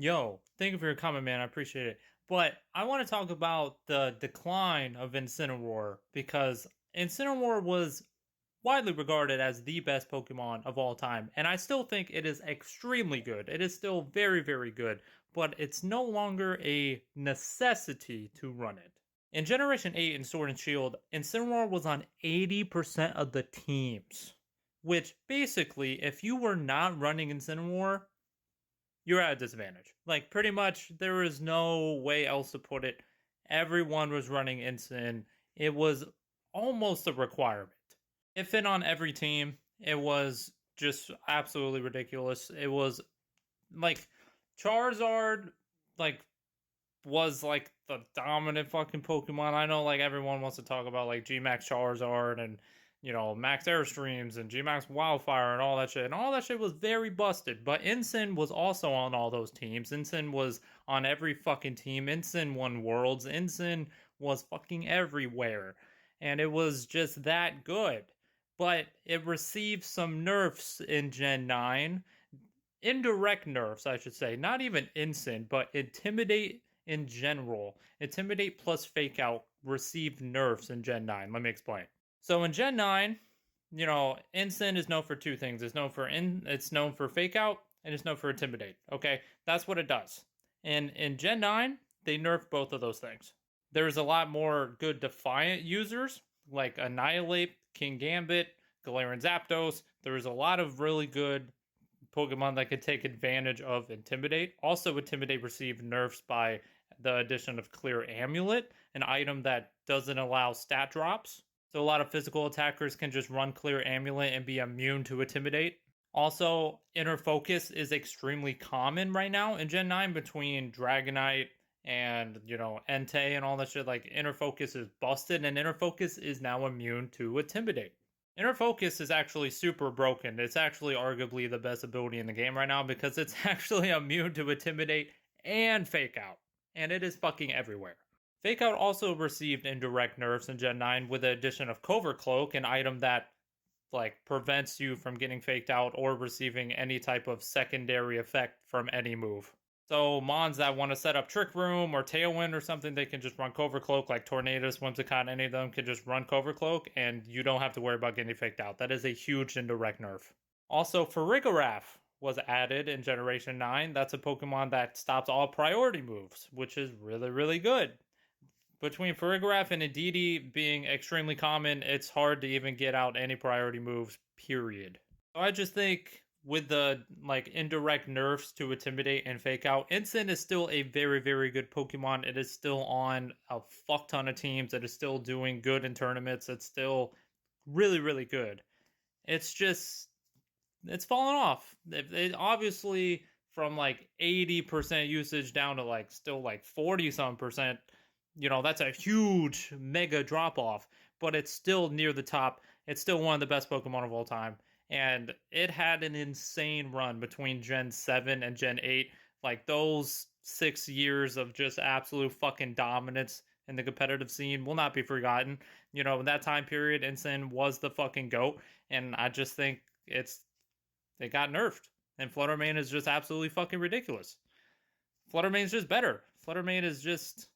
Yo, thank you for your comment, man. I appreciate it. But I want to talk about the decline of Incineroar because Incineroar was widely regarded as the best Pokemon of all time, and I still think it is extremely good. It is still very, very good, but it's no longer a necessity to run it. In Generation 8 in Sword and Shield, Incineroar was on 80% of the teams, which basically, if you were not running Incineroar, you're at a disadvantage. Like, pretty much, there is no way else to put it. Everyone was running Incin. It was almost a requirement. It fit on every team. It was just absolutely ridiculous. It was like Charizard, like, was like the dominant fucking Pokemon. I know like everyone wants to talk about like Gmax Charizard and Max Airstreams and Gmax Wildfire and all that shit. And all that shit was very busted. But Incin was also on all those teams. Incin was on every fucking team. Incin won Worlds. Incin was fucking everywhere. And it was just that good. But it received some nerfs in Gen 9. Indirect nerfs, I should say. Not even Incin, but Intimidate in general. Intimidate plus Fake Out received nerfs in Gen 9. Let me explain. So in Gen 9, Incin is known for two things. It's known for Fake Out and it's known for Intimidate. Okay? That's what it does. And in Gen 9, they nerfed both of those things. There's a lot more good Defiant users, like Annihilate, King Gambit, Galarian Zapdos. There's a lot of really good Pokemon that could take advantage of Intimidate. Also, Intimidate received nerfs by the addition of Clear Amulet, an item that doesn't allow stat drops. So a lot of physical attackers can just run Clear Amulet and be immune to Intimidate. Also, Inner Focus is extremely common right now in Gen 9 between Dragonite and, Entei and all that shit. Like, Inner Focus is busted, and Inner Focus is now immune to Intimidate. Inner Focus is actually super broken. It's actually arguably the best ability in the game right now because it's actually immune to Intimidate and Fake Out. And it is fucking everywhere. Fake Out also received indirect nerfs in Gen 9 with the addition of Covert Cloak, an item that prevents you from getting faked out or receiving any type of secondary effect from any move. So Mons that want to set up Trick Room or Tailwind or something, they can just run Covert Cloak, like Tornadus, Whimsicott, any of them can just run Covert Cloak, and you don't have to worry about getting faked out. That is a huge indirect nerf. Also, Farigiraf was added in Generation 9. That's a Pokemon that stops all priority moves, which is really, really good. Between Farigiraf and Indeedee being extremely common, it's hard to even get out any priority moves, period. So I just think with the indirect nerfs to Intimidate and Fake Out, Incin is still a very, very good Pokemon. It is still on a fuck ton of teams. It is still doing good in tournaments. It's still really, really good. It's just, it's fallen off. It obviously from 80% usage down to still 40 some percent. That's a huge mega drop off, but it's still near the top. It's still one of the best Pokemon of all time. And it had an insane run between Gen 7 and Gen 8. Like, those 6 years of just absolute fucking dominance in the competitive scene will not be forgotten. In that time period, Incin was the fucking GOAT. And I just think it got nerfed. And Fluttermane is just absolutely fucking ridiculous. Fluttermane's just better. Fluttermane is just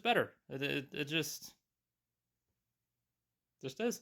better. It just is.